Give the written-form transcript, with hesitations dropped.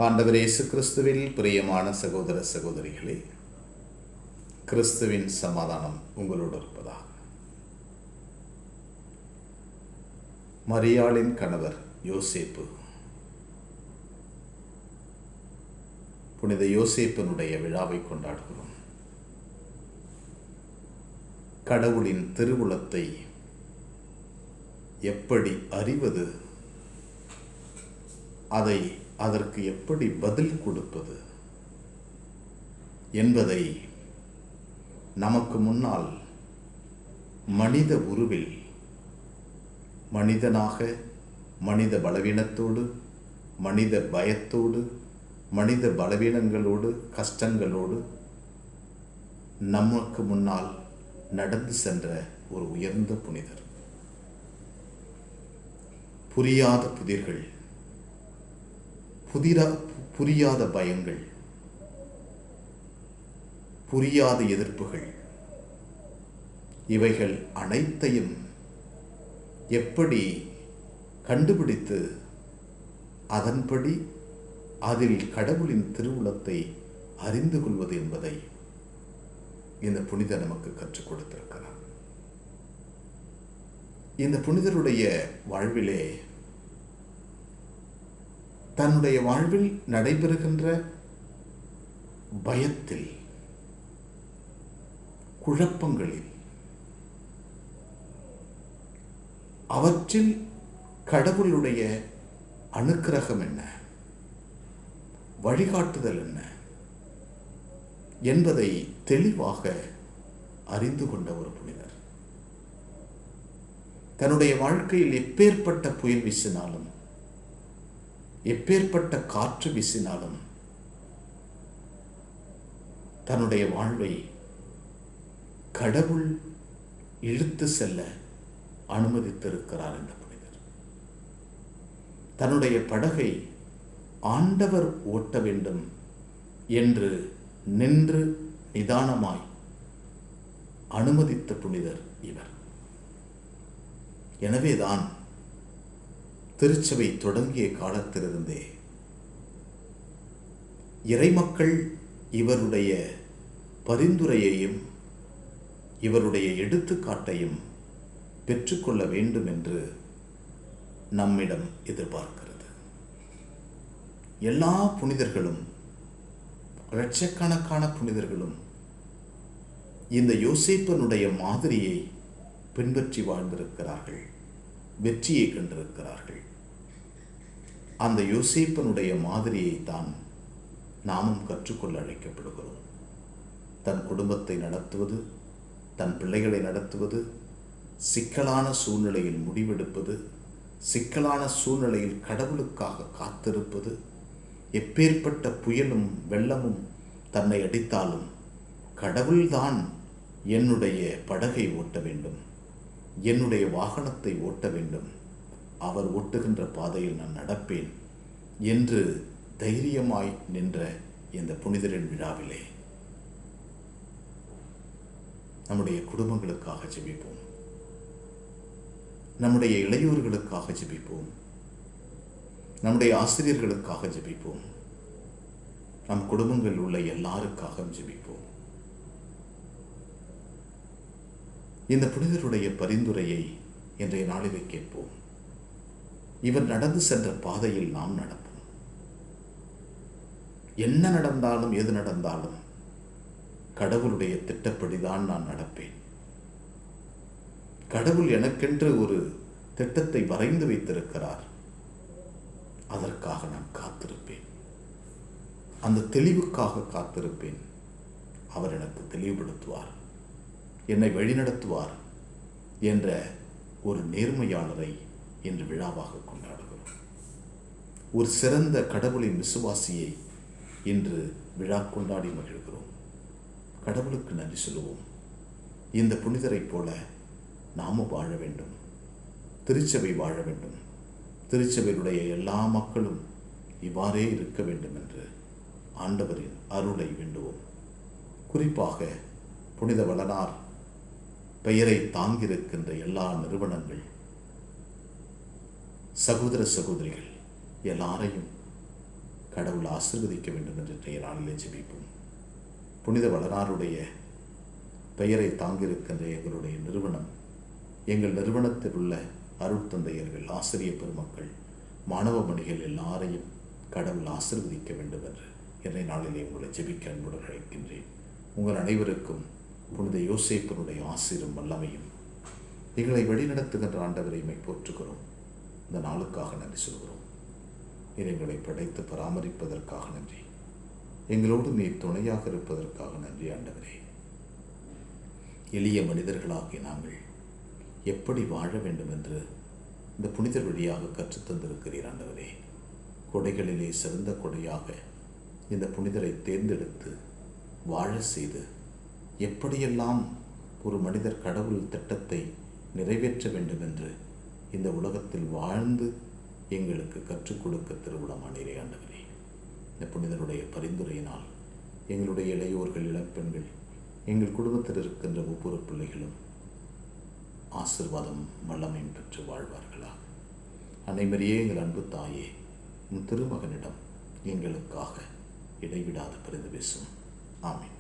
ஆண்டவர் இயேசு கிறிஸ்துவில் பிரியமான சகோதர சகோதரிகளே, கிறிஸ்துவின் சமாதானம் உங்களோடு இருப்பதாக. மரியாளின் கணவர் யோசேப்பு, புனித யோசேப்பினுடைய விழாவை கொண்டாடுகிறோம். கடவுளின் திருவுளத்தை எப்படி அறிவது, அதற்கு எப்படி பதில் கொடுப்பது என்பதை நமக்கு முன்னால் மனித உருவில், மனிதனாக, மனித பலவீனத்தோடு, மனித பயத்தோடு, மனித பலவீனங்களோடு, கஷ்டங்களோடு நமக்கு முன்னால் நடந்து சென்ற ஒரு உயர்ந்த புனிதர். புரியாத புதிர்கள், புரியாத பயங்கள், புரியாத எதிர்ப்புகள், இவைகள் அனைத்தையும் எப்படி கண்டுபிடித்து அதன்படி அதில் கடவுளின் திருவுளத்தை அறிந்து கொள்வது என்பதை இந்த புனிதர் நமக்கு கற்றுக் கொடுத்திருக்கிறார். இந்த புனிதருடைய வாழ்விலே, தன்னுடைய வாழ்வில் நடைபெறுகின்ற பயத்தில், குழப்பங்களில், அவற்றில் கடவுளுடைய அனுக்கிரகம் என்ன, வழிகாட்டுதல் என்ன என்பதை தெளிவாக அறிந்து கொண்ட ஒரு புனிதர். தன்னுடைய வாழ்க்கையில் எப்பேற்பட்ட புயல் வீசினாலும், எப்பேற்பட்ட காற்று வீசினாலும் தன்னுடைய வாழ்வை கடவுள் இழுத்து செல்ல அனுமதித்திருக்கிறார் இந்த புனிதர். தன்னுடைய படகை ஆண்டவர் ஓட்ட வேண்டும் என்று நின்று நிதானமாய் அனுமதித்த புனிதர் இவர். எனவேதான் திருச்சபை தொடங்கிய காலத்திலிருந்தே இறைமக்கள் இவருடைய பரிந்துரையையும் இவருடைய எடுத்துக்காட்டையும் பெற்றுக்கொள்ள வேண்டும் என்று நம்மிடம் எதிர்பார்க்கிறது. எல்லா புனிதர்களும், லட்சக்கணக்கான புனிதர்களும் இந்த யோசேப்பனுடைய மாதிரியை பின்பற்றி வாழ்ந்திருக்கிறார்கள், வெற்றியை கண்டிருக்கிறார்கள். அந்த யோசேப்பனுடைய மாதிரியை தான் நாமும் கற்றுக்கொள்ள அழைக்கப்படுகிறோம். தன் குடும்பத்தை நடத்துவது, தன் பிள்ளைகளை நடத்துவது, சிக்கலான சூழ்நிலையில் முடிவெடுப்பது, சிக்கலான சூழ்நிலையில் கடவுளுக்காக காத்திருப்பது, எப்பேற்பட்ட புயலும் வெள்ளமும் தன்னை அடித்தாலும் கடவுள்தான் என்னுடைய படகை ஓட்ட வேண்டும், என்னுடைய வாகனத்தை ஓட்ட வேண்டும், அவர் ஓட்டுகின்ற பாதையில் நான் நடப்பேன் என்று தைரியமாய் நின்ற இந்த புனிதரின் விழாவிலே நம்முடைய குடும்பங்களுக்காக ஜெபிப்போம், நம்முடைய இளையோர்களுக்காக ஜெபிப்போம், நம்முடைய ஆசிரியர்களுக்காக ஜெபிப்போம், நம் குடும்பங்களில் உள்ள எல்லாருக்காக ஜெபிப்போம். இந்த புனிதருடைய பரிந்துரையை இன்றைய நாளிலே கேட்போம். இவர் நடந்து சென்ற பாதையில் நாம் நடப்போம். என்ன நடந்தாலும், எது நடந்தாலும் கடவுளுடைய திட்டப்படிதான் நான் நடப்பேன். கடவுள் எனக்கென்று ஒரு திட்டத்தை வரைந்து வைத்திருக்கிறார், அதற்காக நான் காத்திருப்பேன், அந்த தெளிவுக்காக காத்திருப்பேன். அவர் எனக்கு தெளிவுபடுத்துவார், என்னை வழிநடத்துவார் என்ற ஒரு நேர்மையாளரை இன்று விழாவாக கொண்டாடுகிறோம். ஒரு சிறந்த கடவுளின் விசுவாசியை இன்று விழா கொண்டாடி மகிழ்கிறோம். கடவுளுக்கு நன்றி சொல்லுவோம். இந்த புனிதரைப் போல நாமும் வாழ வேண்டும், திருச்சபை வாழ வேண்டும், திருச்சபையுடைய எல்லா மக்களும் இவ்வாறே இருக்க வேண்டும் என்று ஆண்டவரின் அருளை வேண்டுவோம். குறிப்பாக புனித வளனார் பெயரை தாங்கியிருக்கின்ற எல்லா நிறுவனங்கள், சகோதர சகோதரிகள் எல்லாரையும் கடவுள் ஆசீர்வதிக்க வேண்டும் என்று இன்றைய நாளிலே ஜெபிப்போம். புனித வளனாருடைய பெயரை தாங்கியிருக்கின்ற எங்களுடைய நிறுவனம், எங்கள் நிறுவனத்தில் உள்ள அருட்தந்தையர்கள், ஆசிரியர் பெருமக்கள், மாணவ மணிகள் எல்லாரையும் கடவுள் ஆசீர்வதிக்க வேண்டும் என்று இன்றைய நாளிலே உங்களை ஜெபிக்க அன்புடன் அழைக்கின்றேன். உங்கள் அனைவருக்கும் புனித யோசேப்பினுடைய ஆசீரும் வல்லமையும், எங்களை வழிநடத்துகின்ற ஆண்டவரையுமே போற்றுகிறோம். இந்த நாளுக்காக நன்றி சொல்கிறோம். எங்களை படைத்து பராமரிப்பதற்காக நன்றி. எங்களோடு நீர் துணையாக இருப்பதற்காக நன்றி ஆண்டவரே. எளிய மனிதர்களாகிய நாங்கள் எப்படி வாழ வேண்டும் என்று இந்த புனிதர் வழியாக கற்றுத்தந்திருக்கிறீர் ஆண்டவரே. கொடைகளிலே சிறந்த கொடையாக இந்த புனிதரை தேர்ந்தெடுத்து வாழ செய்து, எப்படியெல்லாம் ஒரு மனிதர் கடவுள் திட்டத்தை நிறைவேற்ற வேண்டும் என்று இந்த உலகத்தில் வாழ்ந்து எங்களுக்கு கற்றுக் கொடுக்க திருவுளமானீரே ஆண்டவரே. இந்த புனிதருடைய பரிந்துரையினால் எங்களுடைய இளையோர்கள், இளம்பெண்கள், எங்கள் குடும்பத்தில் இருக்கின்ற ஒவ்வொரு பிள்ளைகளும் ஆசீர்வாதம் வல்லமையும் பெற்று வாழ்வார்களாக. அனைவரையே எங்கள் அன்பு தாயே, உன் திருமகனிடம் எங்களுக்காக இடைவிடாது பரிந்து பேசும். ஆமென்.